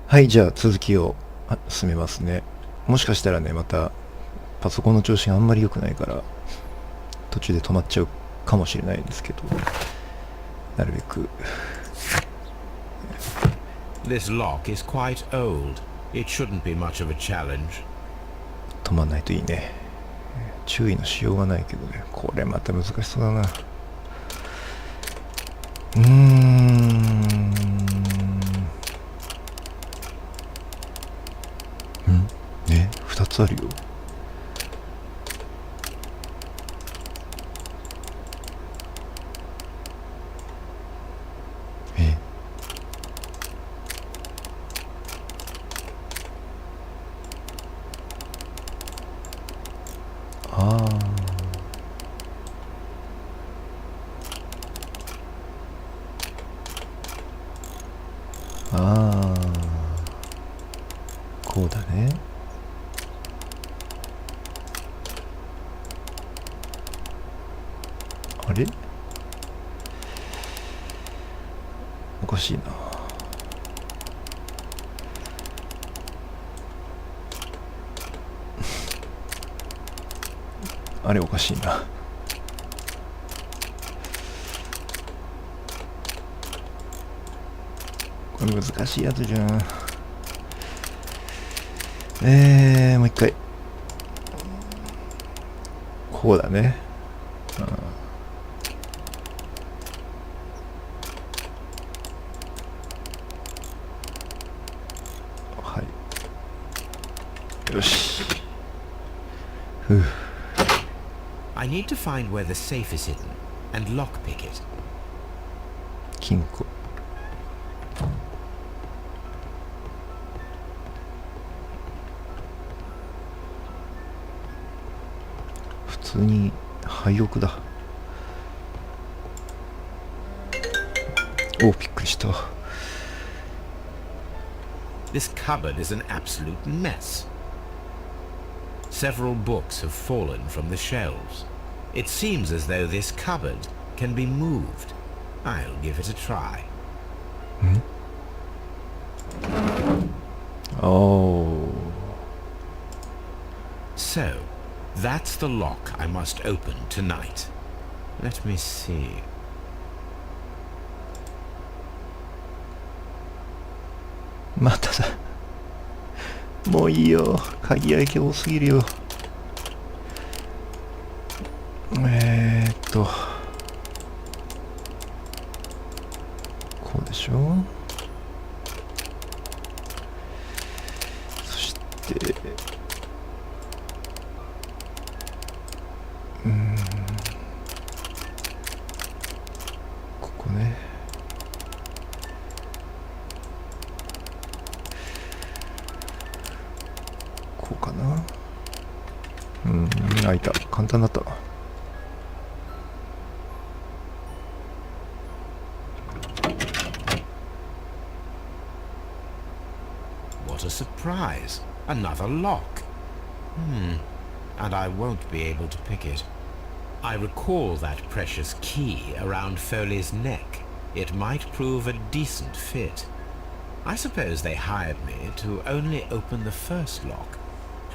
はい、じゃあ続きを進めますね。もしかしたらね、またパソコンの調子があんまり良くないから途中で止まっちゃうかもしれないんですけど、なるべく。 This lock is quite old. It shouldn't be much of a challenge. 止まんないといいね。注意のしようがないけどね。これまた難しそうだな。ね、2つあるよ。こうだね。あれ、おかしいな。あれおかしいな。これ難しいやつじゃん。もう一回。こうだね。はい。よし。I need to find where the safe is hidden and lockpick it. 金庫。普通に廃屋だ。お、びっくりした。This cupboard is an absolute mess. Several books have fallen from the shelves. It seems as though this cupboard can be moved. I'll give it a try. Oh. So, that's the lock I must open tonight. Let me see. まただ。もういいよ。鍵開け多すぎるよ。こうでしょ。そしてここね。こうかな。開いた。簡単だったな。What a surprise! Another lock. And I won't be able to pick it. I recall that precious key around Foley's neck. It might prove a decent fit. I suppose they hired me to only open the first lock.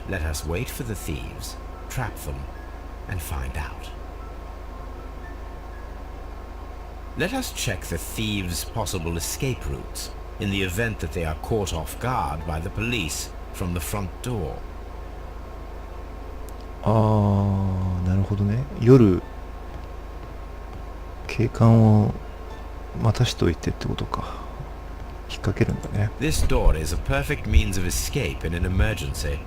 Let us wait for the thieves, trap them, and find out. Let us check the thieves' possible escape routes in the event that they are caught off guard by the police from the front door. なるほどね。夜警官を待たしといてってことか。引っ掛けるんだね。This door is a perfect means of escape in an emergency.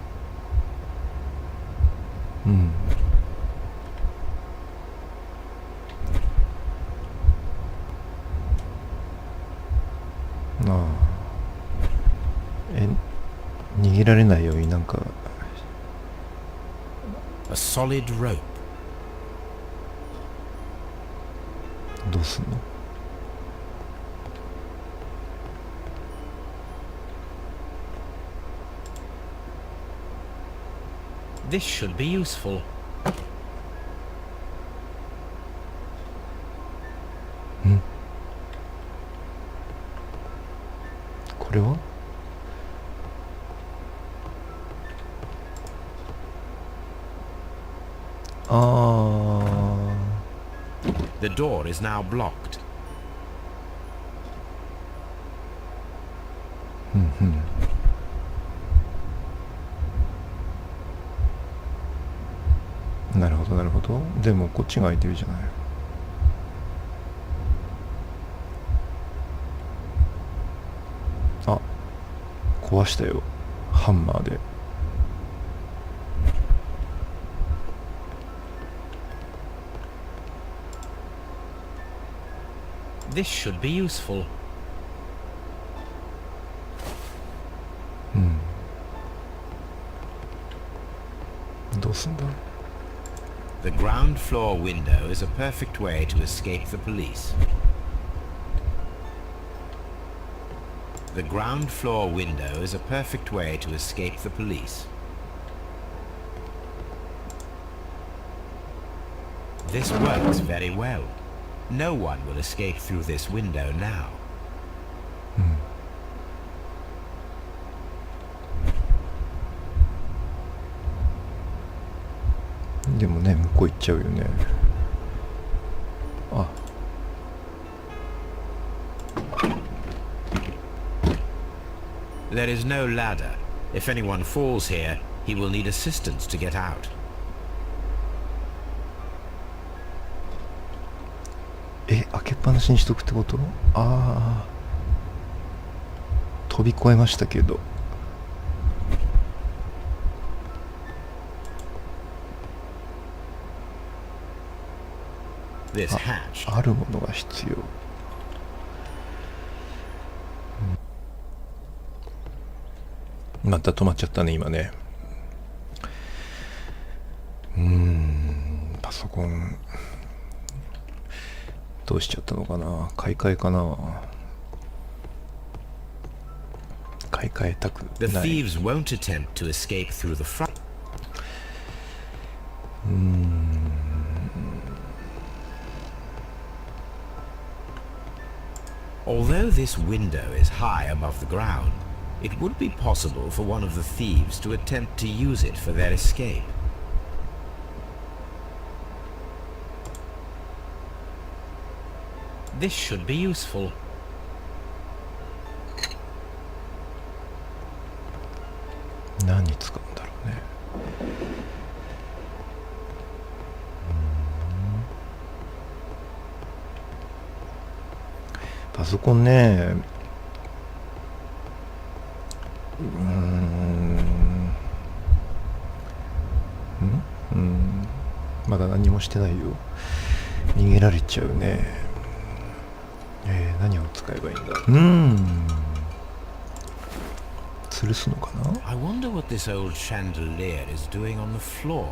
逃げられないようになんか。A solid rope. どうすんの。This should be useful. これは The door is now blocked. なるほどなるほど。でもこっちが開いてるじゃない。あ、壊したよ、ハンマーで。This should be useful. どうすんだ。The ground floor window is a perfect way to escape the police. The ground floor window is a perfect way to escape the police. This works very well. No one will escape through this window now. でもね、向こう行っちゃうよね。あ、There is no ladder. If anyone falls here, he will need assistance to get out. 開けっぱなしにしとくってこと？ああ、飛び越えましたけど。This hatch. あるものが必要。また止まっちゃったね今ね。パソコンどうしちゃったのかな。買い替えかな。買い替えたくない。 The thieves won't attempt to escape through the front. Although this window is high above the ground, it would be possible for one of the thieves to attempt to use it for their escape. This should be useful. 何に使うんだろうね。パソコンね、まだ何もしてないよ。逃げられちゃうね。何を使えばいいんだ。吊るすのかな。 I wonder what this old chandelier is doing on the floor.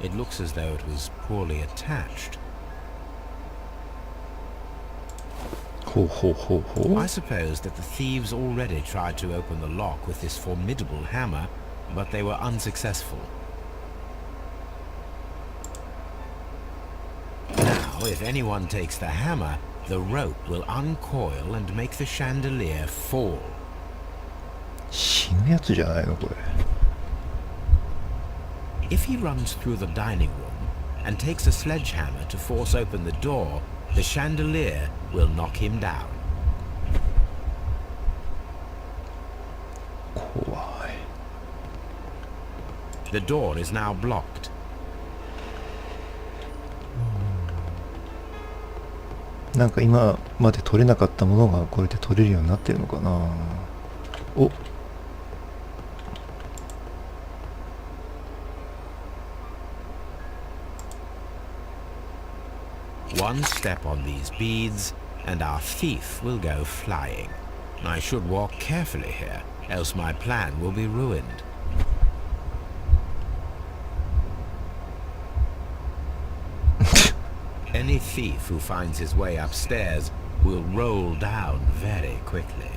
It looks as though it was poorly attached. ほうほうほうほう。 I suppose that the thieves already tried to open the lock with this formidable hammer, but they were unsuccessful. Now, if anyone takes the hammer, the rope will uncoil and make the chandelier fall. 死ぬやつじゃないのこれ。 If he runs through the dining room and takes a sledgehammer to force open the door, the chandelier will knock him down. 怖い。 The door is now blocked. なんか今まで取れなかったものがこれで取れるようになってるのかな。お、One step on these beads, and our thief will go flying. I should walk carefully here, else my plan will be ruined. Any thief who finds his way upstairs will roll down very quickly.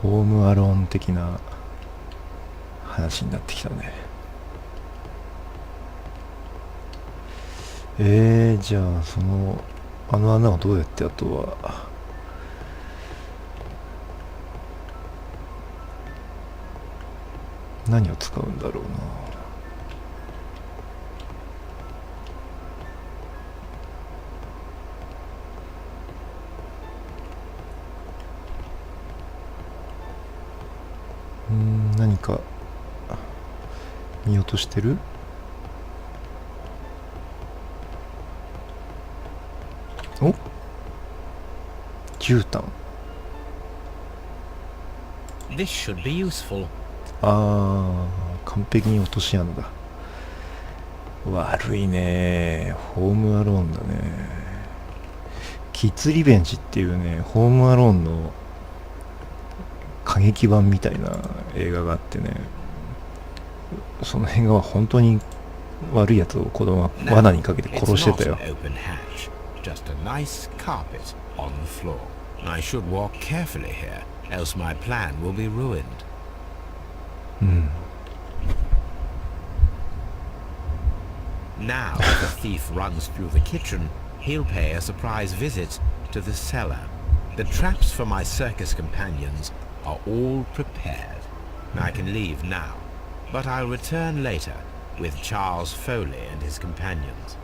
ホームアローン的な話になってきたね。じゃああの穴をどうやってあとは何を使うんだろうな。何か見落としてる？お、絨毯。This should be useful. 完璧に落とし穴だ。悪いね。ホームアローンだね。キッズリベンジっていうね、ホームアローンの過激版みたいな映画があってね、その映画は本当に悪いやつを子供は罠にかけて殺してたよ。Just a nice carpet on the floor. I should walk carefully here, else my plan will be ruined. Now, if the thief runs through the kitchen, he'll pay a surprise visit to the cellar. The traps for my circus companions are all prepared. I can leave now, but I'll return later with Charles Foley and his companions.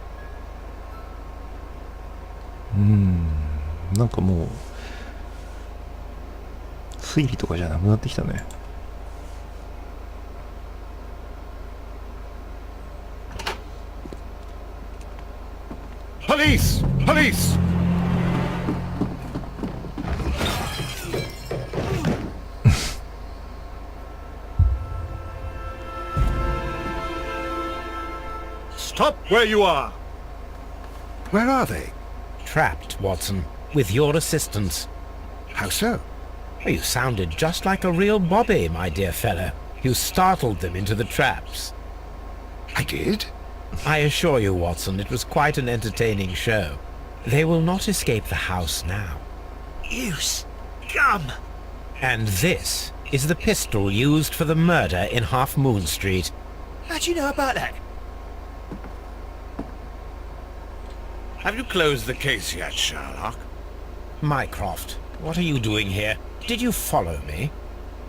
なんかもう推理とかじゃなくなってきたね。Police! Police! Stop where you are! Where are they? Trapped, Watson, with your assistance. How so? You sounded just like a real Bobby, my dear fellow. You startled them into the traps. I did? I assure you, Watson, it was quite an entertaining show. They will not escape the house now. You scum! And this is the pistol used for the murder in Half Moon Street. How'd you know about that? Have you closed the case yet, Sherlock? Mycroft, what are you doing here? Did you follow me?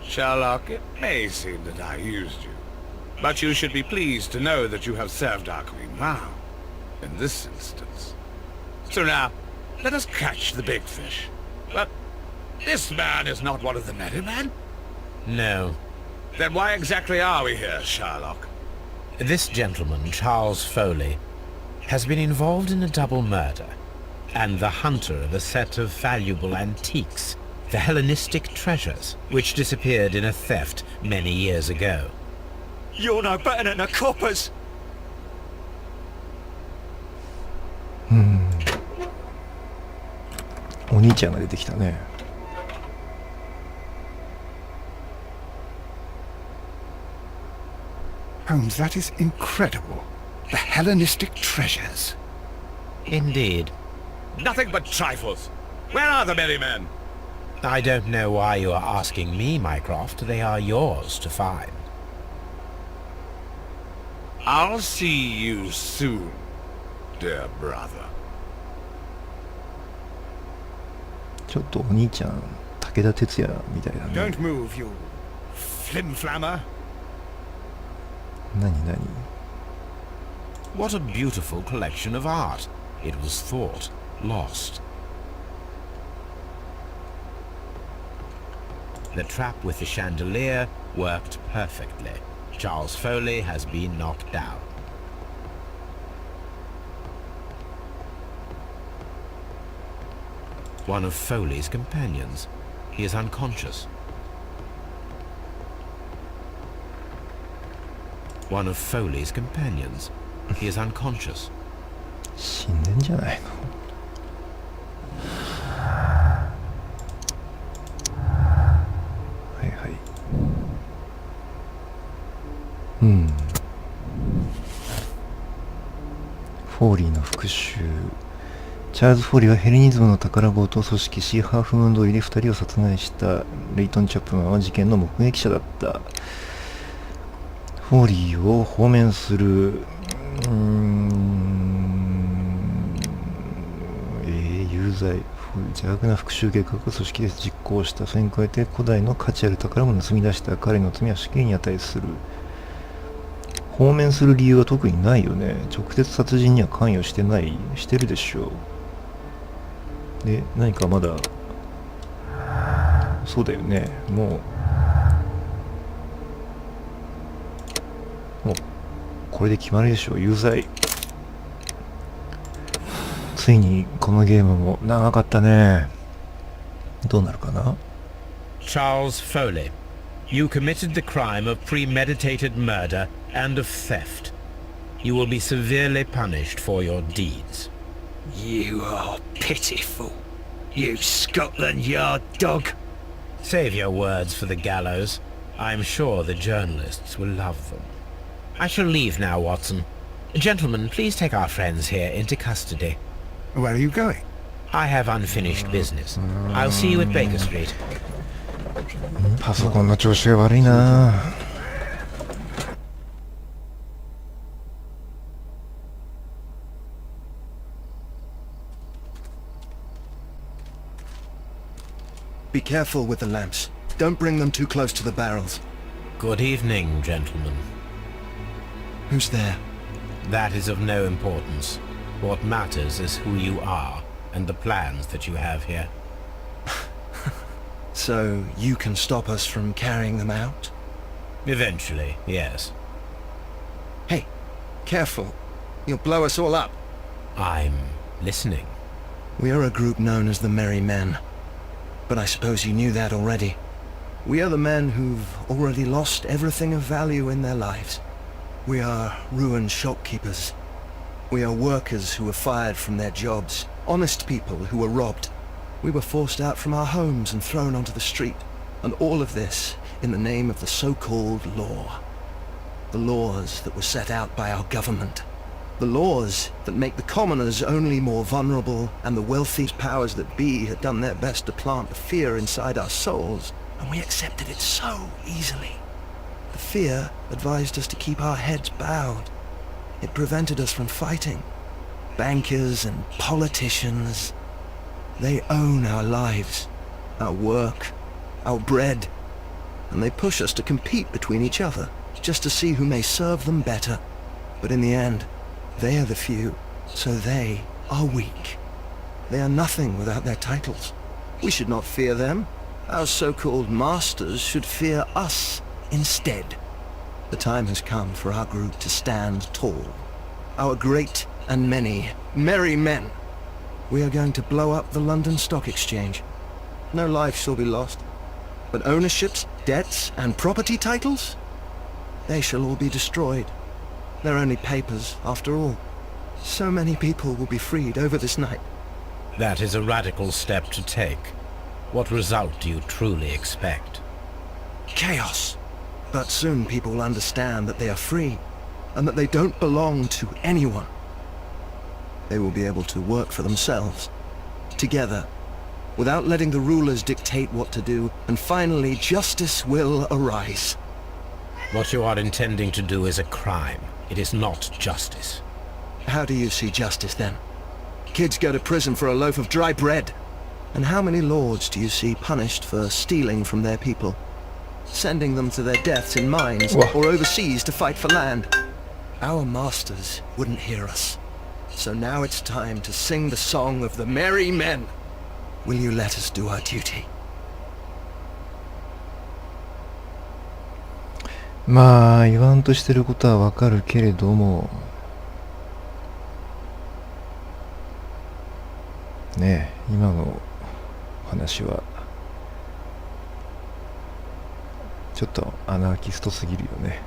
Sherlock, it may seem that I used you, but you should be pleased to know that you have served our queen well, in this instance. So now, let us catch the big fish. But this man is not one of the merry men? No. Then why exactly are we here, Sherlock? This gentleman, Charles Foley, has been involved in a double murder, and the hunter of a set of valuable antiques, the Hellenistic treasures, which disappeared in a theft many years ago. You're no better than the coppers! お兄ちゃんが出てきたね。Holmes, that is incredible. The Hellenistic treasures. Indeed. Nothing but trifles. Where are the merry men? I don't know why you are asking me, Mycroft. They are yours to find. I'll see you soon, dear brother. ちょっとお兄ちゃん武田鉄矢みたいだね。 Don't move, you flimflammer. 何？ What a beautiful collection of art. It was thought lost. The trap with the chandelier worked perfectly. Charles Foley has been knocked down. One of Foley's companions. He is unconscious. One of Foley's companions. He is unconscious. 死んでんじゃないの？はいはい。フォーリーの復讐。チャールズ・フォーリーはヘレニズムの宝強盗組織シーハーフムーン通りで2人を殺害したレイトン・チャップマンは事件の目撃者だった。フォーリーを放免する有罪邪悪な復讐計画を組織で実行した。それに加えて古代の価値ある宝も盗み出した彼の罪は死刑に値する。放免する理由は特にないよね。直接殺人には関与してない。してるでしょう。で、何かまだそうだよね。もうこれで決まるでしょう。有罪。ついにこのゲームも長かったね。どうなるかな。 Charles Foley, you committed the crime of premeditated murder and of theft. You will be severely punished for your deeds. You are pitiful, you Scotland Yard dog. Save your words for the gallows. I'm sure the journalists will love them. I shall leave now, Watson. Gentlemen, please take our friends here into custody. Where are you going? I have unfinished business. I'll see you at Baker Street. パソコンの調子が悪いな。Be careful with the lamps. Don't bring them too close to the barrels. Good evening, gentlemen. Who's there? That is of no importance. What matters is who you are and the plans that you have here. So you can stop us from carrying them out? Eventually, yes. Hey, careful. You'll blow us all up. I'm listening. We are a group known as the Merry Men. But I suppose you knew that already. We are the men who've already lost everything of value in their lives. We are ruined shopkeepers. We are workers who were fired from their jobs. Honest people who were robbed. We were forced out from our homes and thrown onto the street. And all of this in the name of the so-called law. The laws that were set out by our government. The laws that make the commoners only more vulnerable, and the wealthy powers that be had done their best to plant the fear inside our souls, and we accepted it so easily. The fear advised us to keep our heads bowed. It prevented us from fighting. Bankers and politicians, they own our lives, our work, our bread, and they push us to compete between each other, just to see who may serve them better. But in the end, they are the few, so they are weak. They are nothing without their titles. We should not fear them. Our so-called masters should fear us instead. The time has come for our group to stand tall. Our great and many merry men. We are going to blow up the London Stock Exchange. No life shall be lost. But ownerships, debts, and property titles? They shall all be destroyed. They're only papers, after all. So many people will be freed over this night. That is a radical step to take. What result do you truly expect? Chaos. But soon people will understand that they are free, and that they don't belong to anyone. They will be able to work for themselves, together, without letting the rulers dictate what to do, and finally justice will arise. What you are intending to do is a crime. It is not justice. How do you see justice then? Kids go to prison for a loaf of dry bread. And how many lords do you see punished for stealing from their people? Sending them to their deaths in mines or overseas to fight for land? Our masters wouldn't hear us. So now it's time to sing the song of the merry men. Will you let us do our duty? まあ言わんとしてることはわかるけれどもねえ、今の話はちょっとアナーキストすぎるよね。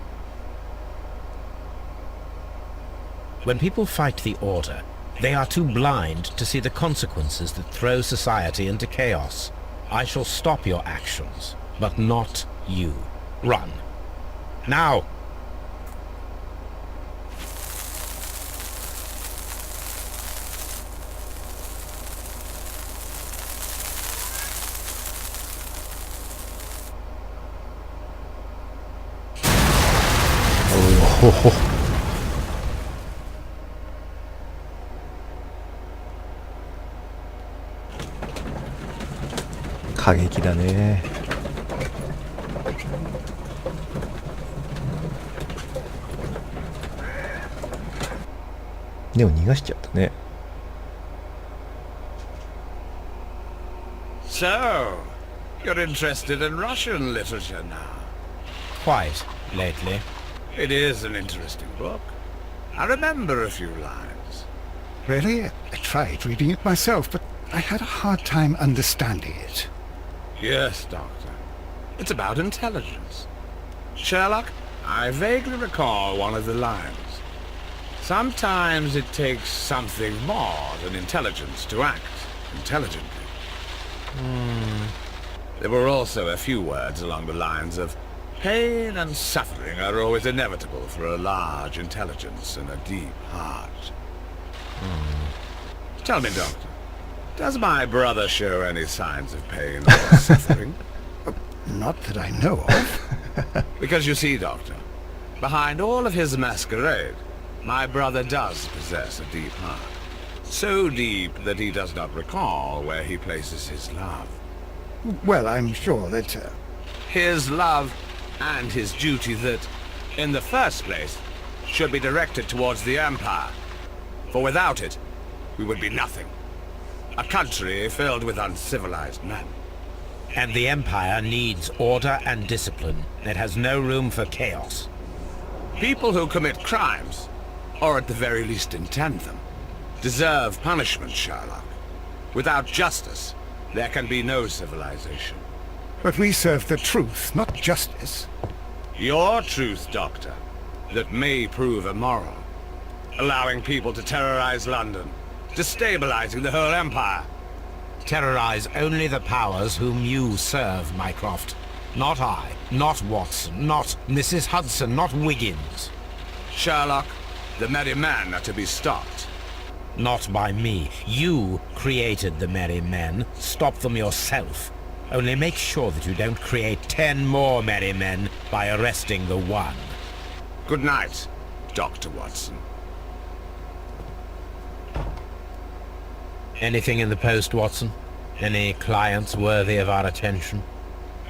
When people fight the order, they are too blind to see the consequences that throw society into chaos. I shall stop your actions, but not you. Run. Now! Oh. 過激だね。でも逃がしちゃったね。 So, you're interested in Russian literature now? Quite, lately. It is an interesting book. I remember a few lines. Really? I tried reading it myself, but I had a hard time understanding it. Yes, Doctor. It's about intelligence. Sherlock, I vaguely recall one of the lines. Sometimes it takes something more than intelligence to act intelligently. There were also a few words along the lines of, pain and suffering are always inevitable for a large intelligence and a deep heart. Tell me, Doctor, does my brother show any signs of pain or suffering? Not that I know of. Because you see, Doctor, behind all of his masquerade, my brother does possess a deep heart. So deep that he does not recall where he places his love. Well, I'm sure that... His love and his duty that, in the first place, should be directed towards the Empire. For without it, we would be nothing. A country filled with uncivilized men. And the Empire needs order and discipline. It has no room for chaos. People who commit crimes, or at the very least intend them, deserve punishment, Sherlock. Without justice, there can be no civilization. But we serve the truth, not justice. Your truth, Doctor, that may prove immoral. Allowing people to terrorize London, destabilizing the whole empire. Terrorize only the powers whom you serve, Mycroft. Not I, not Watson, not Mrs. Hudson, not Wiggins. Sherlock, the merry men are to be stopped. Not by me. You created the merry men. Stop them yourself. Only make sure that you don't create 10 more merry men by arresting the one. Good night, Dr. Watson. Anything in the post, Watson? Any clients worthy of our attention?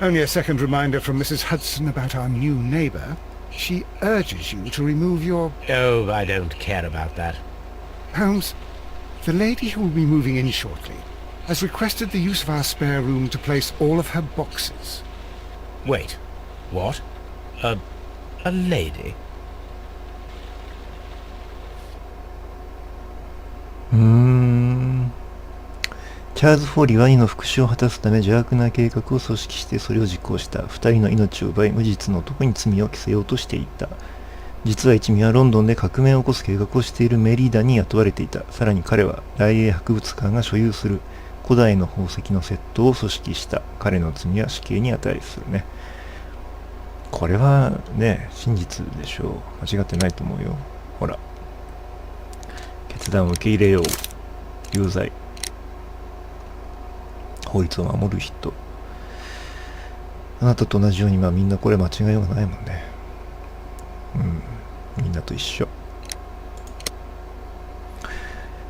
Only a second reminder from Mrs. Hudson about our new neighbour. She urges you to remove your... Oh, I don't care about that. Holmes, the lady who will be moving in shortly has requested the use of our spare room to place all of her boxes. Wait, what? A lady? チャールズ・フォーリーは兄の復讐を果たすため邪悪な計画を組織してそれを実行した。二人の命を奪い無実の男に罪を着せようとしていた。実は一味はロンドンで革命を起こす計画をしているメリーダに雇われていた。さらに彼は大英博物館が所有する古代の宝石の窃盗を組織した。彼の罪は死刑に値するね。これはね、真実でしょう。間違ってないと思うよ。ほら。決断を受け入れよう。有罪。法律を守る人。あなたと同じようにみんなこれ間違いようがないもんね。みんなと一緒。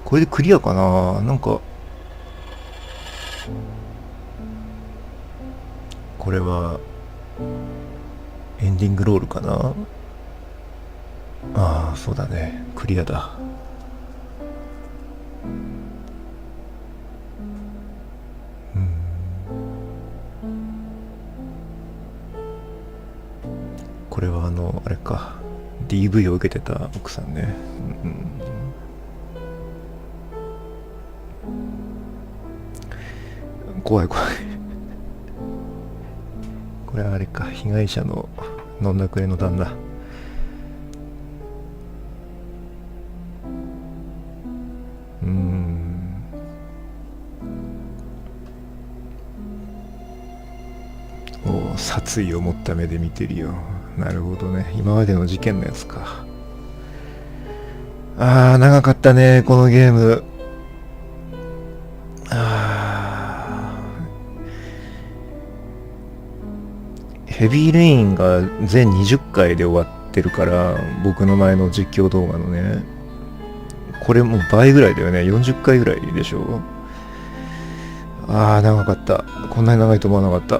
これでクリアかな。なんかこれはエンディングロールかな。ああ、そうだね。クリアだ。これはあれか DV を受けてた奥さんね。怖い怖い。これはあれか、被害者の飲んだくれの旦那。殺意を持った目で見てるよ。なるほどね。今までの事件のやつか。ああ、長かったね、このゲーム。ヘビーレインが全20回で終わってるから、僕の前の実況動画のね。これもう倍ぐらいだよね。40回ぐらいでしょ。ああ、長かった。こんなに長いと思わなかった。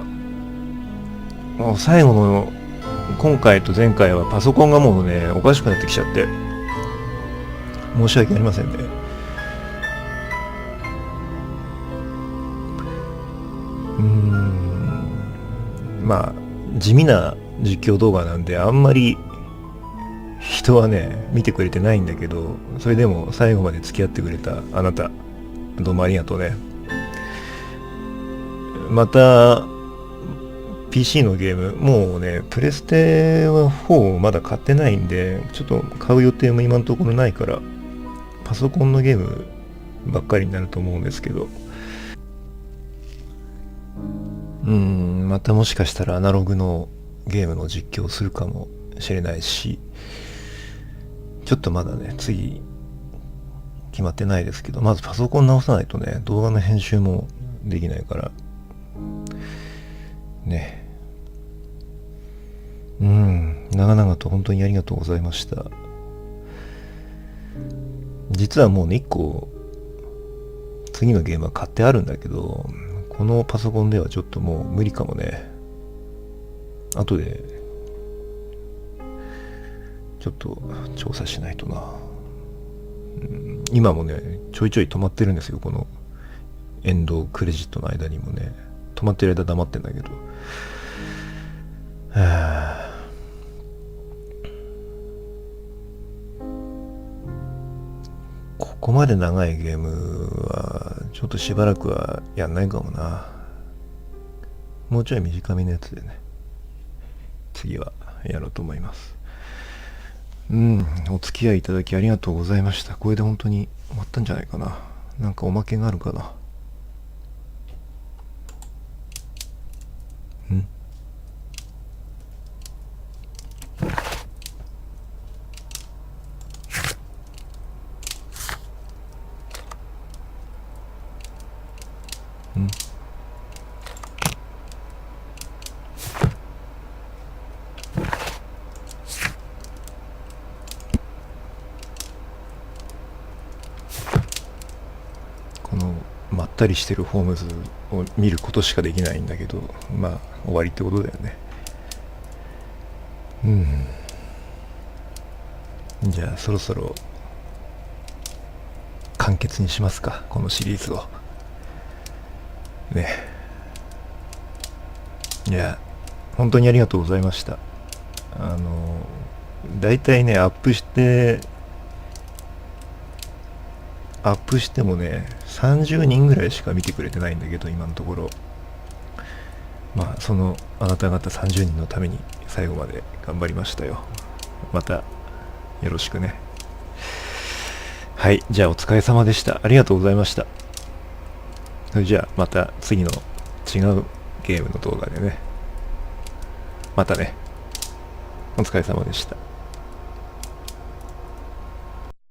もう最後の今回と前回はパソコンがもうねおかしくなってきちゃって申し訳ありませんね。まあ地味な実況動画なんであんまり人はね見てくれてないんだけど、それでも最後まで付き合ってくれたあなた、どうもありがとうね。また PC のゲーム、もうねプレステは4まだ買ってないんで、ちょっと買う予定も今のところないから、パソコンのゲームばっかりになると思うんですけど、またもしかしたらアナログのゲームの実況をするかもしれないし、ちょっとまだね次決まってないですけど、まずパソコン直さないとね動画の編集もできないからね。長々と本当にありがとうございました。実はもうね1個次のゲームは買ってあるんだけど、このパソコンではちょっともう無理かもね。後でちょっと調査しないとな。今もねちょいちょい止まってるんですよ。このエンドクレジットの間にもね止まってる間黙ってんだけど、ここまで長いゲームはちょっとしばらくはやんないかもな。もうちょい短めのやつでね次はやろうと思います。お付き合いいただきありがとうございました。これで本当に終わったんじゃないかな。なんかおまけがあるかな。このまったりしてるホームズを見ることしかできないんだけど、まあ終わりってことだよね。じゃあそろそろ完結にしますか、このシリーズをね。いや本当にありがとうございました。だいたいねアップしてもね30人ぐらいしか見てくれてないんだけど、今のところまあそのあなた方30人のために最後まで頑張りましたよ。またよろしくね。はい、じゃあお疲れ様でした。ありがとうございました。それじゃあまた次の違うゲームの動画でね。またね。お疲れ様でした。